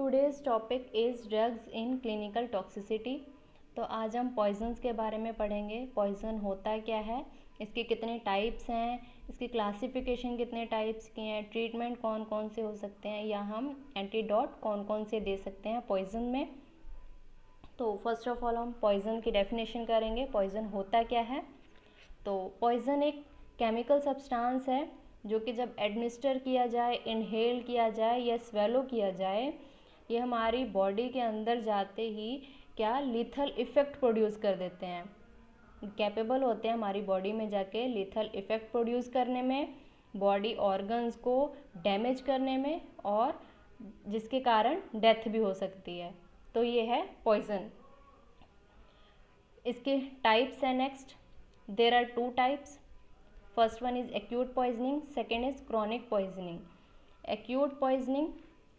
Today's topic is drugs in clinical toxicity. तो आज हम पॉइजन्स के बारे में पढ़ेंगे। पॉइजन होता क्या है, इसके कितने टाइप्स हैं, इसकी क्लासिफिकेशन कितने टाइप्स की हैं, ट्रीटमेंट कौन कौन से हो सकते हैं या हम एंटीडोट कौन कौन से दे सकते हैं पॉइजन में। तो फर्स्ट ऑफ ऑल हम पॉइजन की डेफिनेशन करेंगे। पॉइजन होता क्या है। तो पॉइजन एक केमिकल सब्सटेंस है जो कि जब एडमिनिस्टर किया जाए, इनहेल किया जाए या स्वेलो किया जाए, ये हमारी बॉडी के अंदर जाते ही क्या लीथल इफ़ेक्ट प्रोड्यूस कर देते हैं। कैपेबल होते हैं हमारी बॉडी में जाके लीथल इफ़ेक्ट प्रोड्यूस करने में, बॉडी ऑर्गन्स को डैमेज करने में, और जिसके कारण डेथ भी हो सकती है। तो ये है पॉइजन। इसके टाइप्स हैं next. There are 2 types. First one is acute poisoning, second is chronic poisoning. Acute poisoning,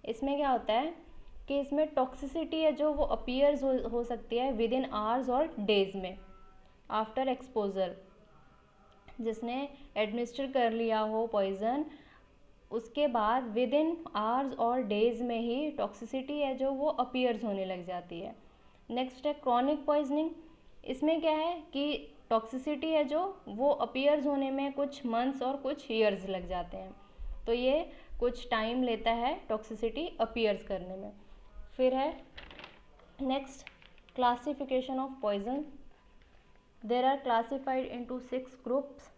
इसमें क्या होता है कि इसमें टॉक्सिसिटी है जो वो अपीयर्स हो सकती है विद इन आवर्स और डेज में आफ्टर एक्सपोजर। जिसने एडमिनिस्टर कर लिया हो पॉइजन, उसके बाद विद इन आवर्स और डेज में ही टॉक्सिसिटी है जो वो अपीयर्स होने लग जाती है। नेक्स्ट है क्रॉनिक पॉइजनिंग। इसमें क्या है कि टॉक्सिसिटी है जो वो अपीयर्स होने में कुछ मंथ्स और कुछ ईयर्स लग जाते हैं। तो ये कुछ टाइम लेता है टॉक्सिसिटी अपीयर्स करने में। फिर है next classification of poison. There are classified into 6 groups.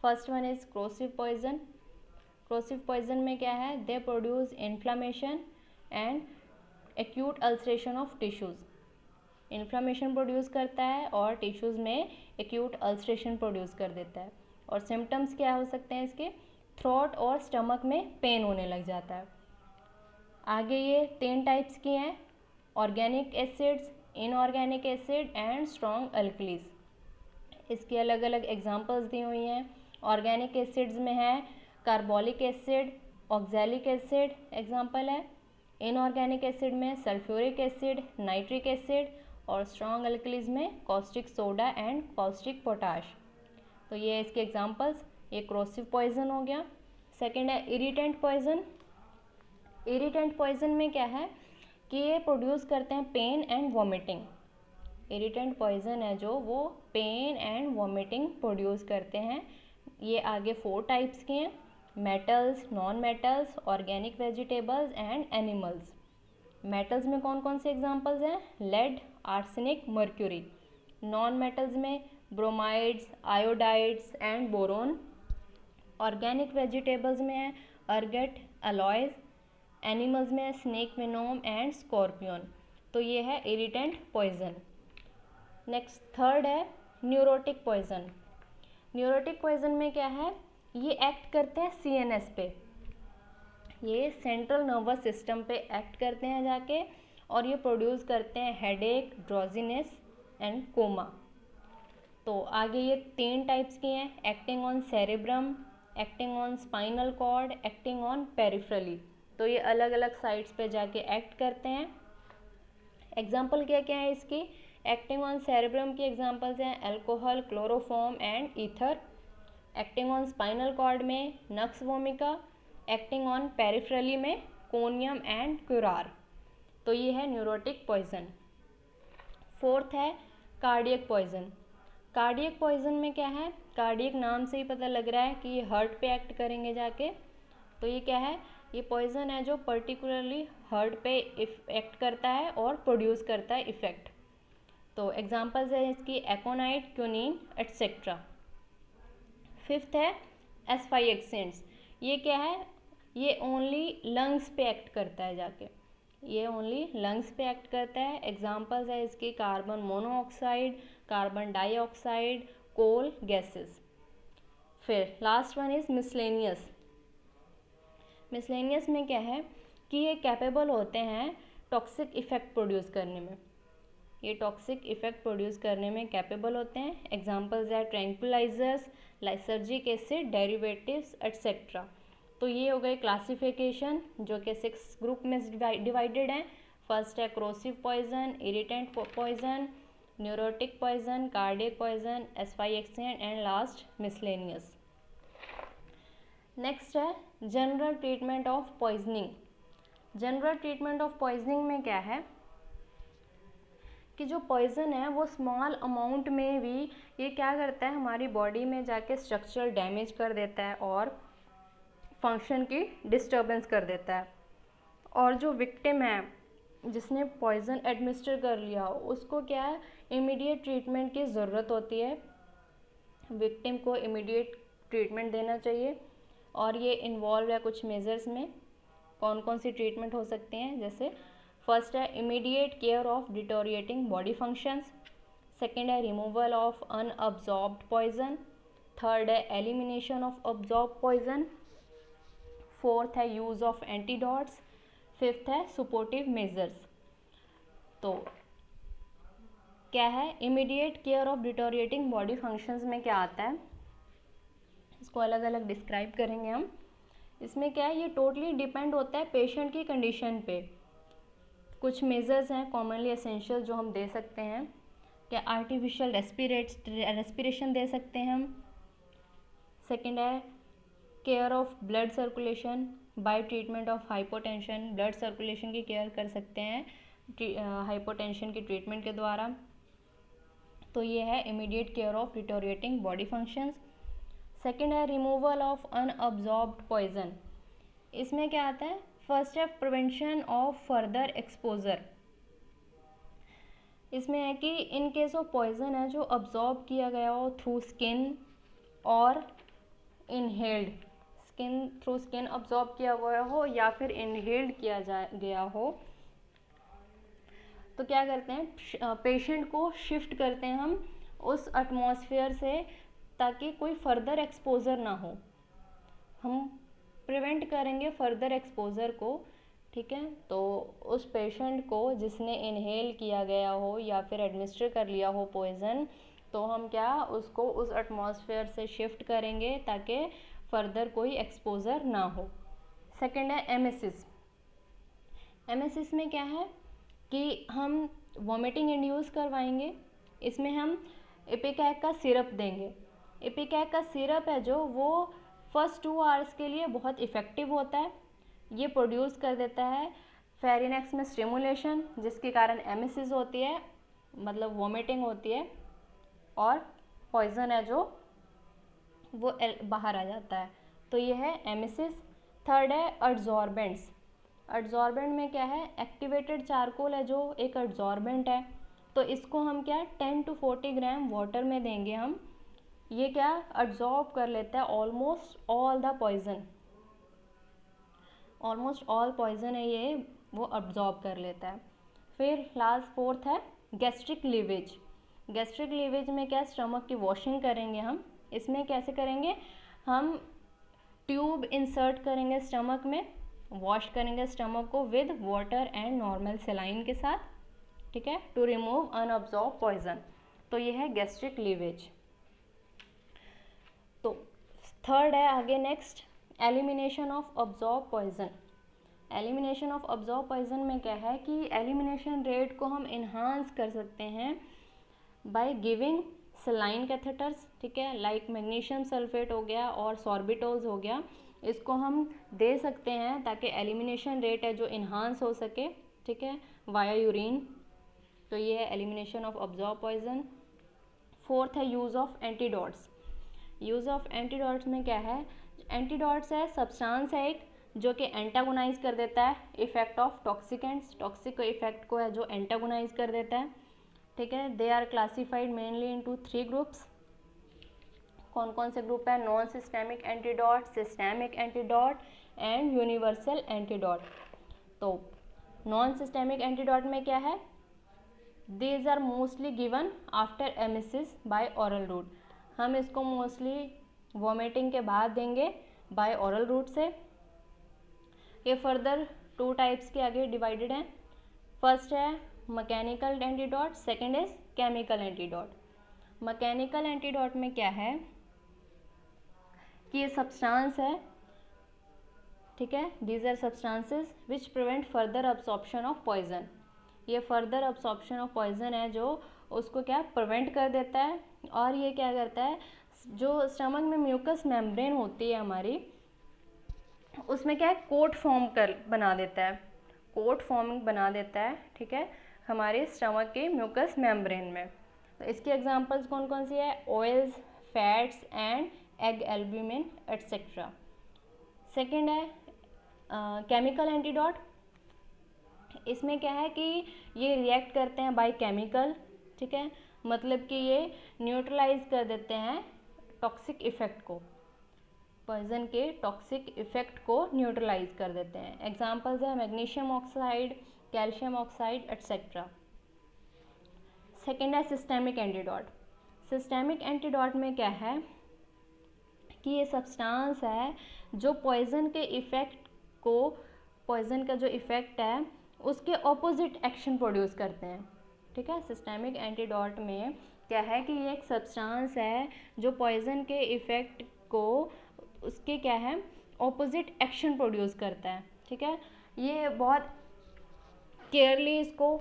First one is corrosive poison. Corrosive poison में क्या है, they produce inflammation and acute ulceration of tissues. Inflammation produce करता है और टिश्यूज़ में एक्यूट अल्सरेशन प्रोड्यूस कर देता है। और सिम्टम्स क्या हो सकते हैं इसके, थ्रोट और स्टमक में पेन होने लग जाता है। आगे ये 3 टाइप्स की हैं, organic acids, inorganic acid and strong alkalis. इसकी अलग अलग एग्जांपल्स दी हुई हैं। ऑर्गेनिक एसिड्स में है carbolic acid, oxalic acid example है। इनऑर्गेनिक एसिड में सल्फ्यूरिक एसिड, नाइट्रिक एसिड, और स्ट्रॉन्ग अल्कलीज में caustic soda and caustic potash. तो ये है इसके एग्जांपल्स। ये क्रोसिव पॉइजन हो गया। सेकेंड है इरिटेंट पॉइजन। इरिटेंट पॉइजन में क्या है कि ये प्रोड्यूस करते हैं pain and vomiting. Irritant poison है जो वो पेन एंड वॉमिटिंग प्रोड्यूस करते हैं। ये आगे 4 टाइप्स के हैं, metals, non metals, organic vegetables and animals. Metals में कौन कौन से एग्जांपल्स हैं, lead, arsenic, mercury. Non metals में bromides, iodides and boron. Organic vegetables में है अर्गेट, अलॉयज। एनिमल्स में है स्नेक वेनोम एंड स्कॉर्पियन। तो ये है इरिटेंट पॉइजन। नेक्स्ट थर्ड है न्यूरोटिक पॉइजन। न्यूरोटिक पॉइजन में क्या है, ये एक्ट करते हैं सीएनएस पे, ये सेंट्रल नर्वस सिस्टम पे एक्ट करते हैं जाके, और ये प्रोड्यूस करते हैं हेडेक, ड्रोजीनेस एंड कोमा। तो आगे ये 3 टाइप्स की हैं, acting on cerebrum, acting on spinal cord, acting on peripherally. तो ये अलग अलग साइट्स पे जाके एक्ट करते हैं। एग्जाम्पल क्या क्या है इसकी, एक्टिंग ऑन सेरेब्रम की एग्जाम्पल्स हैं alcohol, chloroform and ether. Acting on spinal cord में nux vomica, acting on peripherally में कोनियम एंड क्यूरार। तो ये है न्यूरोटिक पॉइजन। फोर्थ है कार्डियक पॉइजन। कार्डियक पॉइजन में क्या है, कार्डियक नाम से ही पता लग रहा है कि ये हार्ट पे एक्ट करेंगे जाके। तो ये क्या है, ये पॉइजन है जो पर्टिकुलरली हार्ट पे एक्ट करता है और प्रोड्यूस करता है इफेक्ट। तो एग्जांपल्स है इसकी एकोनाइट, क्यूनिन एट्सेट्रा। फिफ्थ है एस्फाइक्सेंट्स। ये क्या है, ये ओनली लंग्स पे एक्ट करता है जाके, ये ओनली लंग्स पे एक्ट करता है। एग्जांपल्स है इसकी कार्बन मोनोऑक्साइड, कार्बन डाइऑक्साइड, कोल गैसेस। फिर last one is miscellaneous. Miscellaneous में क्या है कि ये कैपेबल होते हैं टॉक्सिक इफेक्ट प्रोड्यूस करने में, ये टॉक्सिक इफेक्ट प्रोड्यूस करने में कैपेबल होते हैं। एग्जांपल्स है tranquillisers, lysergic acid derivatives etcetera. तो ये हो गए क्लासिफिकेशन जो कि 6 ग्रुप में डिवाइडेड हैं। फर्स्ट है corrosive poison, irritant poison, neurotic poison, cardiac poison, asphyxiant and last miscellaneous. Next है general treatment of poisoning. General treatment of poisoning में क्या है कि जो पॉइजन है वो स्मॉल अमाउंट में भी ये क्या करता है, हमारी बॉडी में जाके स्ट्रक्चरल डैमेज कर देता है और फंक्शन की डिस्टर्बेंस कर देता है। और जो विक्टिम है जिसने पॉइजन एडमिनिस्टर कर लिया उसको क्या है, इमीडिएट ट्रीटमेंट की ज़रूरत होती है। विक्टिम को इमीडिएट ट्रीटमेंट देना चाहिए और ये इन्वॉल्व है कुछ मेजर्स में। कौन कौन सी ट्रीटमेंट हो सकते हैं, जैसे फर्स्ट है immediate care of deteriorating body functions, second है removal of unabsorbed poison, third है elimination of absorb poison, fourth है यूज़ ऑफ एंटीडॉट्स, फिफ्थ है सपोर्टिव मेजर्स। तो क्या है, immediate care of deteriorating body functions में क्या आता है, इसको अलग अलग डिस्क्राइब करेंगे हम। इसमें क्या है, ये टोटली डिपेंड होता है पेशेंट की कंडीशन पे। कुछ मेजर्स हैं कॉमनली एसेंशियल जो हम दे सकते हैं। क्या आर्टिफिशियल रेस्पिरेशन दे सकते हैं हम। सेकेंड है care of blood circulation bye treatment of hypotension, blood circulation की केयर कर सकते हैं हाइपोटेंशन की ट्रीटमेंट के द्वारा। तो ये है immediate care of deteriorating body functions. Second है रिमूवल ऑफ अनअब्जॉर्ब्ड पॉइजन। इसमें क्या आता है, फर्स्ट है प्रिवेंशन ऑफ फर्दर एक्सपोजर। इसमें है कि इन केस ऑफ पॉइजन है जो अब्जॉर्ब किया गया हो थ्रू स्किन और inhaled, skin through skin absorb किया गया हो या फिर इनहेल्ड किया गया हो, तो क्या करते हैं, पेशेंट को शिफ्ट करते हैं हम उस एटमॉस्फेयर से ताकि कोई फर्दर एक्सपोजर ना हो। हम प्रिवेंट करेंगे फर्दर एक्सपोजर को, ठीक है। तो उस पेशेंट को जिसने इनहेल किया गया हो या फिर एडमिनिस्टर कर लिया हो पॉइजन, तो हम क्या उसको उस एटमॉस्फेयर से शिफ्ट करेंगे ताकि फर्दर कोई एक्सपोजर ना हो। सेकेंड है एमेसिस। एमेसिस में क्या है कि हम वॉमिटिंग इंड्यूस करवाएंगे। इसमें हम इपिकैक का सिरप देंगे। इपिकैक का सिरप है जो वो फर्स्ट 2 आवर्स के लिए बहुत इफ़ेक्टिव होता है। ये प्रोड्यूस कर देता है फेरिनेक्स में स्टिमुलेशन, जिसके कारण एमेसिस होती है, मतलब वॉमिटिंग होती है और पॉइजन है जो वो बाहर आ जाता है। तो ये है एमेसिस। थर्ड है एड्जॉर्बेंट्स। एड्जॉर्बेंट में क्या है, एक्टिवेटेड चारकोल है जो एक एड्जॉर्बेंट है, तो इसको हम क्या 10 to 40 ग्राम वाटर में देंगे हम। ये क्या एब्जॉर्ब कर लेता है almost all the poison, almost all poison है ये वो एब्जॉर्ब कर लेता है। फिर लास्ट फोर्थ है गैस्ट्रिक लीवेज। गैस्ट्रिक लीवेज में क्या, स्टमक की वॉशिंग करेंगे हम। इसमें कैसे करेंगे, हम ट्यूब इंसर्ट करेंगे स्टमक में, वॉश करेंगे स्टमक को with water and normal saline के साथ, ठीक है, टू रिमूव अनअब्जॉर्ब पॉइजन। तो ये है गैस्ट्रिक लीवेज। तो थर्ड है आगे next elimination of absorb poison. Elimination of absorb poison में क्या है कि एलिमिनेशन रेट को हम इन्हांस कर सकते हैं बाय गिविंग सलाइन कैथेटर्स, ठीक है, लाइक मैग्नीशियम सल्फेट हो गया और सॉर्बिटोल्स हो गया, इसको हम दे सकते हैं ताकि एलिमिनेशन रेट है जो इन्हांस हो सके, ठीक है, वाया यूरिन। तो ये है elimination of absorb poison. Fourth है use of antidotes. Use of antidotes में क्या है, एंटीडॉट्स है सब्सटेंस है एक जो कि एंटागोनाइज कर देता है effect of toxicants, toxic effect को है जो एंटागोनाइज कर देता है, ठीक है। They are classified mainly into 3 groups. कौन कौन से ग्रुप है, non systemic antidote, systemic antidote and universal antidote. तो नॉन सिस्टेमिक एंटीडॉट में क्या है, these are mostly given after emesis by oral route. हम इसको मोस्टली वॉमिटिंग के बाद देंगे बाय ऑरल रूट से। ये फर्दर 2 टाइप्स के आगे डिवाइडेड हैं। फर्स्ट है mechanical antidote, second is chemical antidote. Mechanical antidote में क्या है कि ये सब्सटेंस है, ठीक है, these are substances which prevent further absorption of poison. ये फर्दर अब्सॉर्प्शन ऑफ पॉइजन है जो उसको क्या प्रिवेंट कर देता है। और ये क्या करता है, जो स्टमक में म्यूकस मेम्ब्रेन होती है हमारी, उसमें क्या है कोट फॉर्म कर बना देता है, कोट फॉर्मिंग बना देता है, ठीक है, हमारे स्टमक के म्यूकस मेम्ब्रेन में। तो इसकी एग्जांपल्स कौन कौन सी है? Oils, fats and egg albumin etcetera. Second है केमिकल एंटीडोट। इसमें क्या है कि ये रिएक्ट करते हैं बाय केमिकल, ठीक है, मतलब कि ये न्यूट्रलाइज कर देते हैं टॉक्सिक इफेक्ट को, पॉइजन के टॉक्सिक इफेक्ट को न्यूट्रलाइज कर देते हैं। एग्जांपल्स है magnesium oxide, calcium oxide etcetera. Second है सिस्टेमिक एंटीडोट। सिस्टेमिक एंटीडोट में क्या है कि ये सब्सटेंस है जो पॉइजन के इफ़ेक्ट को, पॉइजन का जो इफ़ेक्ट है उसके ऑपोजिट एक्शन प्रोड्यूस करते हैं, ठीक है। सिस्टेमिक एंटीडोट में क्या है कि ये एक सब्सटेंस है जो पॉइजन के इफ़ेक्ट को, उसके क्या है, ऑपोजिट एक्शन प्रोड्यूस करता है, ठीक है। ये बहुत केयरली इसको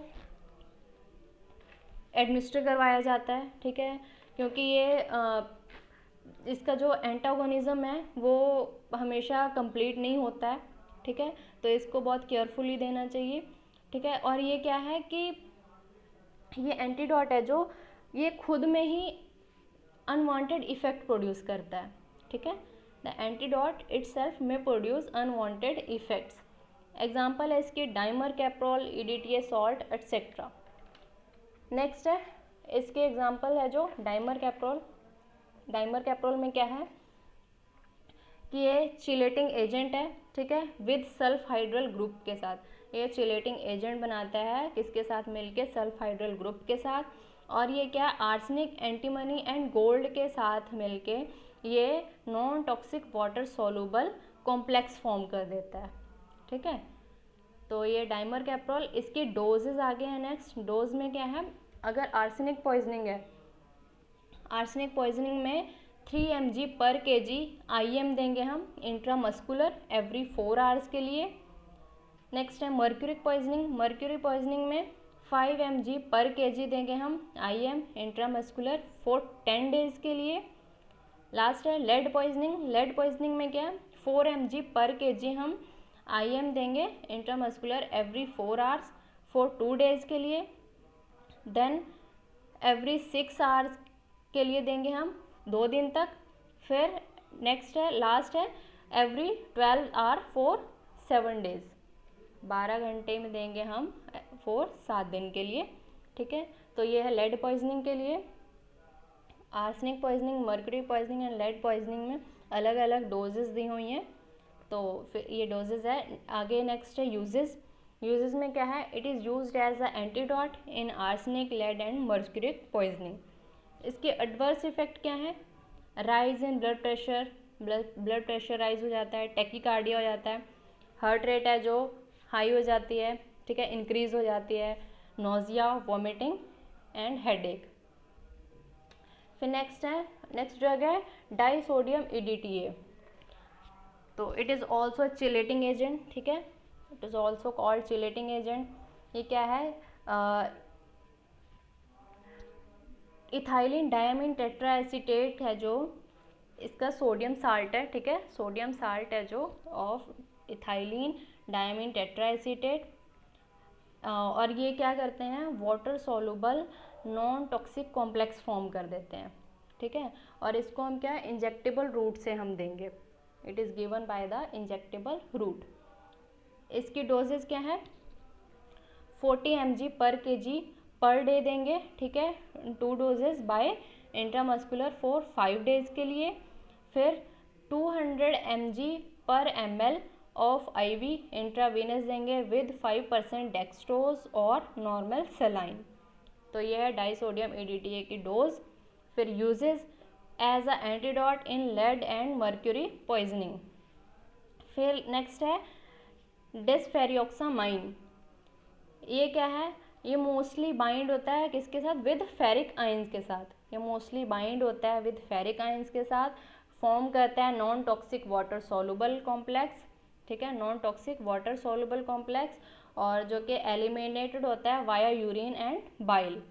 एडमिनिस्टर करवाया जाता है, ठीक है, क्योंकि ये इसका जो एंटागोनिज्म है वो हमेशा कंप्लीट नहीं होता है, ठीक है, तो इसको बहुत केयरफुली देना चाहिए, ठीक है। और ये क्या है कि ये एंटीडोट है जो ये खुद में ही अनवांटेड इफेक्ट प्रोड्यूस करता है, ठीक है। द एंटीडोट इटसेल्फ में प्रोड्यूस अनवांटेड इफेक्ट्स। एग्जाम्पल है इसकी dimercaprol, EDTA salt etcetera. Next है इसके एग्जाम्पल है जो डाइमर कैप्रोल। डाइमर कैप्रोल में क्या है कि ये चिलेटिंग एजेंट है, ठीक है, विद सल्फ हाइड्रल ग्रुप के साथ। ये चिलेटिंग एजेंट बनाता है किसके साथ मिलके? सल्फ हाइड्रल ग्रुप के साथ। और ये क्या, आर्सेनिक, एंटीमनी एंड गोल्ड के साथ मिलके ये non toxic water soluble complex form कर देता है, ठीक है। तो ये डाइमर कैप्रोल। इसकी डोजेज आगे हैं। नेक्स्ट डोज में क्या है, अगर आर्सेनिक पॉइजनिंग है, आर्सेनिक पॉइजनिंग में 3 mg पर kg IM देंगे हम इंट्रामस्कुलर एवरी 4 आवर्स के लिए। नेक्स्ट है मर्क्यूरी पॉइजनिंग। मर्क्यूरी पॉइजनिंग में 5 mg पर kg देंगे हम IM इंट्रामस्कुलर फॉर 10 डेज के लिए। लास्ट है लेड पॉइजनिंग। लेड पॉइजनिंग में क्या है, 4 mg पर kg हम IM देंगे intramuscular every 4 hours for 2 days के लिए। देन एवरी 6 आवर्स के लिए देंगे हम 2 दिन तक। फिर नेक्स्ट है, लास्ट है एवरी 12 आवर फॉर 7 डेज, 12 घंटे में देंगे हम फॉर 7 दिन के लिए, ठीक है। तो ये है लेड पॉइजनिंग के लिए। Arsenic poisoning, mercury poisoning and lead poisoning में अलग अलग डोजेस दी हुई हैं, तो फिर ये डोजेस है। आगे नेक्स्ट है यूजेस। यूजेस में क्या है, it is used as a antidote in arsenic, lead and mercury poisoning. इसके एडवर्स इफेक्ट क्या है, rise in blood pressure, blood pressure rise हो जाता है, टैकीकार्डिया हो जाता है, हार्ट रेट है जो हाई हो जाती है, ठीक है, इंक्रीज हो जाती है, नोजिया, वॉमिटिंग एंड हेडेक। फिर नेक्स्ट ड्रग है डाइसोडियम EDTA। तो it is also chelating agent, ठीक है, it is also called chelating agent. ये क्या है, इथाइलिन डायमीन टेट्राएसीटेट है जो इसका सोडियम साल्ट है, ठीक है, सोडियम साल्ट है जो ऑफ इथाइलिन डायमीन टेट्राएसीटेट। और ये क्या करते हैं, water soluble non toxic complex form कर देते हैं, ठीक है। और इसको हम क्या, इंजेक्टेबल रूट से हम देंगे, it is given by the injectable route. इसकी डोजेज क्या है, 40 mg पर kg पर डे देंगे, ठीक है, 2 doses by intramuscular for 5 days के लिए। फिर 200 mg पर ml ऑफ IV इंट्रावीनस देंगे विद 5% डेक्सट्रोज और नॉर्मल सेलाइन। तो ये है डाइसोडियम EDTA की डोज। फिर uses as a antidote in lead and mercury poisoning. फिर नेक्स्ट है डिस्फेरियोक्सामाइन। ये क्या है, ये मोस्टली बाइंड होता है किसके साथ, विद फेरिक आयंस के साथ। ये मोस्टली बाइंड होता है विद फेरिक आयंस के साथ, फॉर्म करता है non toxic water soluble complex, ठीक है, non toxic water soluble complex, और जो कि एलिमिनेटेड होता है via urine and bile.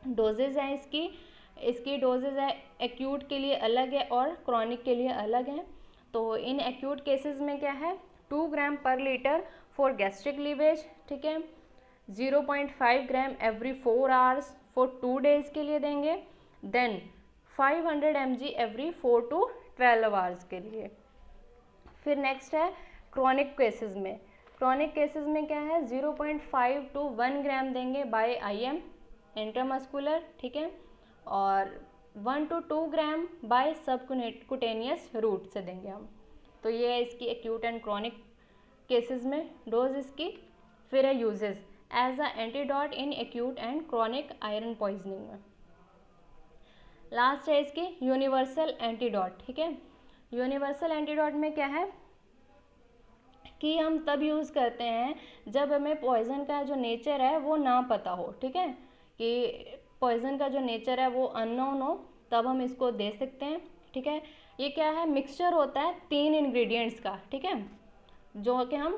Doses हैं इसकी डोजेज है एक्यूट के लिए अलग है और क्रॉनिक के लिए अलग है। तो इन एक्यूट केसेस में क्या है, 2 ग्राम पर लीटर फॉर गैस्ट्रिक लीवेज, ठीक है, 0.5 gram every 4 hours for 2 days के लिए देंगे, then 500 mg every 4 to 12 hours के लिए। फिर नेक्स्ट है क्रॉनिक केसेस में, क्रॉनिक केसेस में क्या है 0.5 to 1 ग्राम देंगे बाय IM इंट्रामस्कुलर, ठीक है, और 1 to 2 gram by subcutaneous route से देंगे हम। तो ये है इसकी एक्यूट एंड क्रॉनिक केसेस में डोज इसकी। फिर है uses as a antidote in acute and chronic iron poisoning में। लास्ट है इसकी यूनिवर्सल एंटीडोट, ठीक है। यूनिवर्सल एंटीडोट में क्या है कि हम तब यूज़ करते हैं जब हमें पॉइज़न का जो नेचर है वो ना पता हो, ठीक है, कि पॉइज़न का जो नेचर है वो अननोन हो, तब हम इसको दे सकते हैं, ठीक है। ये क्या है, मिक्सचर होता है 3 इंग्रेडिएंट्स का, ठीक है, जो कि हम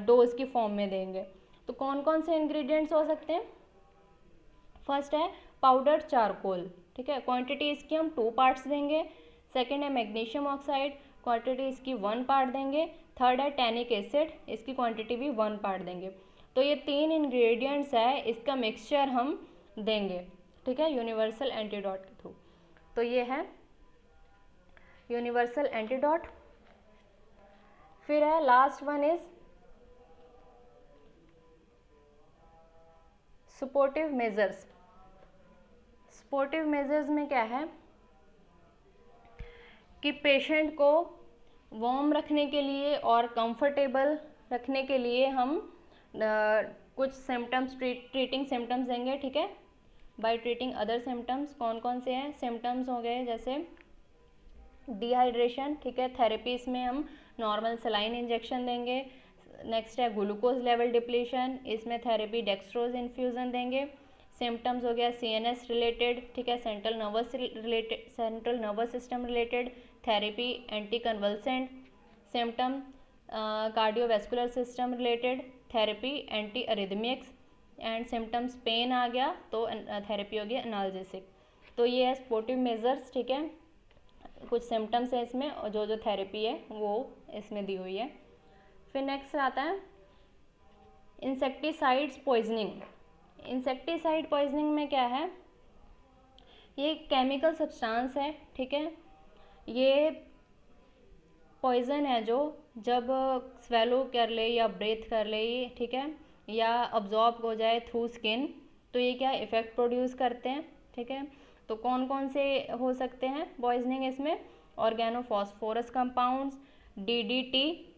डोज की फॉर्म में देंगे। तो कौन कौन से इंग्रेडिएंट्स हो सकते हैं? फर्स्ट है पाउडर चारकोल, ठीक है, क्वांटिटी इसकी हम 2 पार्ट्स देंगे। सेकंड है मैग्नीशियम ऑक्साइड, क्वांटिटी इसकी 1 पार्ट देंगे। थर्ड है टैनिक एसिड, इसकी क्वांटिटी भी 1 पार्ट देंगे। तो ये 3 इंग्रेडिएंट्स है, इसका मिक्सचर हम देंगे, ठीक है, यूनिवर्सल एंटीडोट के थ्रू। तो ये है यूनिवर्सल एंटीडोट। फिर है last one is supportive measures. Supportive measures में क्या है कि पेशेंट को वार्म रखने के लिए और कंफर्टेबल रखने के लिए हम कुछ सिम्टम्स ट्रीटिंग सिम्टम्स देंगे, ठीक है, बाय ट्रीटिंग अदर सिम्टम्स। कौन कौन से हैं सिम्टम्स? हो गए जैसे डिहाइड्रेशन, ठीक है, थेरेपी इसमें हम नॉर्मल सलाइन इंजेक्शन देंगे। नेक्स्ट है ग्लूकोज लेवल डिप्लीशन, इसमें थेरेपी डेक्सट्रोज इन्फ्यूज़न देंगे। सिम्टम्स हो गया CNS रिलेटेड, ठीक है, central nervous system related therapy anti convulsant. Symptom cardiovascular system related therapy anti arrhythmics. And symptoms pain आ गया तो थेरेपी हो गया एनाल्जेसिक। तो ये है सपोर्टिव मेजर्स, ठीक है, कुछ सिम्टम्स है इसमें और जो थेरेपी है वो इसमें दी हुई है। फिर नेक्स्ट आता है इंसेक्टिसाइड्स पॉइजनिंग। इंसेक्टिसाइड पॉइजनिंग में क्या है, ये केमिकल सब्सटेंस है, ठीक है, ये पॉइजन है जो जब स्वेलो कर ले या ब्रेथ कर ले, ठीक है, या अब्जॉर्ब हो जाए थ्रू स्किन, तो ये क्या इफ़ेक्ट प्रोड्यूस करते हैं, ठीक है। तो कौन कौन से हो सकते हैं पॉइजनिंग इसमें? Organophosphorus compounds, DDT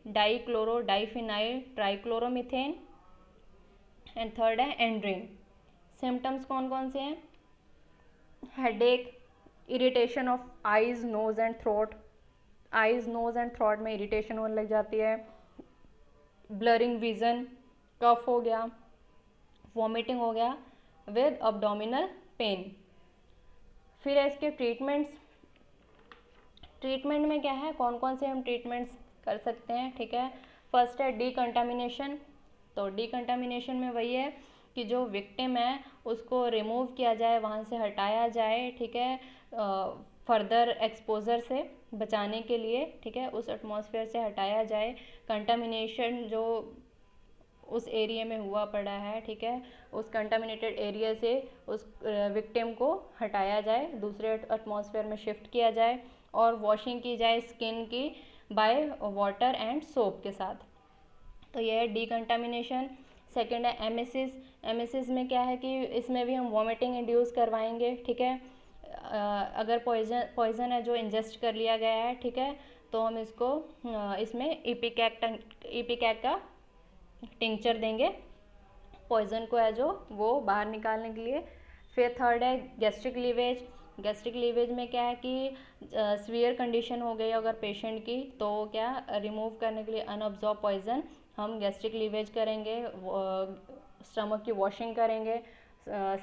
dichloro diphenyl trichloromethane, and third है एंड्रीन। सिम्टम्स कौन कौन से हैं? Headache, irritation of eyes nose and throat, eyes nose and throat में इरिटेशन होने लग जाती है, ब्लरिंग विजन, कफ हो गया, वॉमिटिंग हो गया विद अब्डोमिनल पेन। फिर है इसके ट्रीटमेंट्स। ट्रीटमेंट में क्या है, कौन कौन से हम ट्रीटमेंट्स कर सकते हैं, ठीक है। फर्स्ट है डीकंटामिनेशन। तो डीकंटामिनेशन में वही है कि जो विक्टिम है उसको रिमूव किया जाए, वहाँ से हटाया जाए, ठीक है, फर्दर एक्सपोजर से बचाने के लिए, ठीक है, उस एटमॉस्फेयर से हटाया जाए। कंटामिनेशन जो उस एरिया में हुआ पड़ा है, ठीक है, उस कंटामिनेटेड एरिया से उस विक्टिम को हटाया जाए, दूसरे एटमॉस्फेयर में शिफ्ट किया जाए, और वॉशिंग की जाए स्किन की बाय वाटर एंड सोप के साथ। तो यह है डीकंटामिनेशन। सेकेंड है एमेसिस। एमेसिस में क्या है कि इसमें भी हम वॉमिटिंग इंड्यूस करवाएंगे, ठीक है, अगर पॉइजन है जो इंजेस्ट कर लिया गया है, ठीक है, तो हम इसको इसमें इपिकैक का टिंचर देंगे पॉइजन को है जो वो बाहर निकालने के लिए। फिर थर्ड है गैस्ट्रिक लीवेज। गैस्ट्रिक लीवेज में क्या है कि सीवियर कंडीशन हो गई अगर पेशेंट की, तो क्या रिमूव करने के लिए अनअब्जॉर्ब पॉइजन हम गैस्ट्रिक लीवेज करेंगे, स्टमक की वॉशिंग करेंगे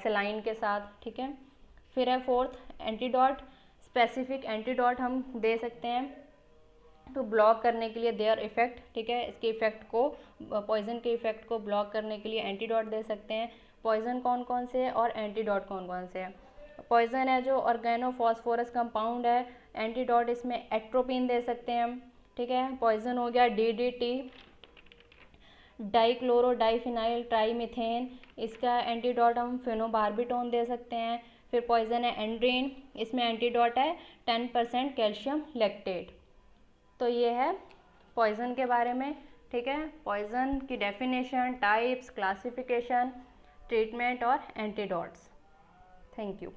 सलाइन के साथ, ठीक है। फिर है फोर्थ एंटीडोट। स्पेसिफिक एंटीडोट हम दे सकते हैं तो ब्लॉक करने के लिए देयर इफेक्ट, ठीक है, इसके इफेक्ट को, पॉइजन के इफेक्ट को ब्लॉक करने के लिए एंटीडोट दे सकते हैं। पॉइजन कौन कौन से है और एंटीडोट कौन कौन से हैं? पॉइजन है जो ऑर्गेनोफॉस्फोरस कंपाउंड है, एंटीडोट इसमें एट्रोपिन दे सकते हैं हम, ठीक है। पॉइजन हो गया DDT। डाइक्लोरो डाइफिनाइल ट्राईमीथेन, इसका एंटीडोट हम फेनोबार्बिटोन दे सकते हैं। फिर पॉइजन है एंड्रीन, इसमें एंटीडोट है 10% कैल्शियम लैक्टेट। तो ये है पॉइजन के बारे में, ठीक है। पॉइजन की डेफिनेशन, टाइप्स, क्लासिफिकेशन, ट्रीटमेंट और एंटीडोट्स। Thank you.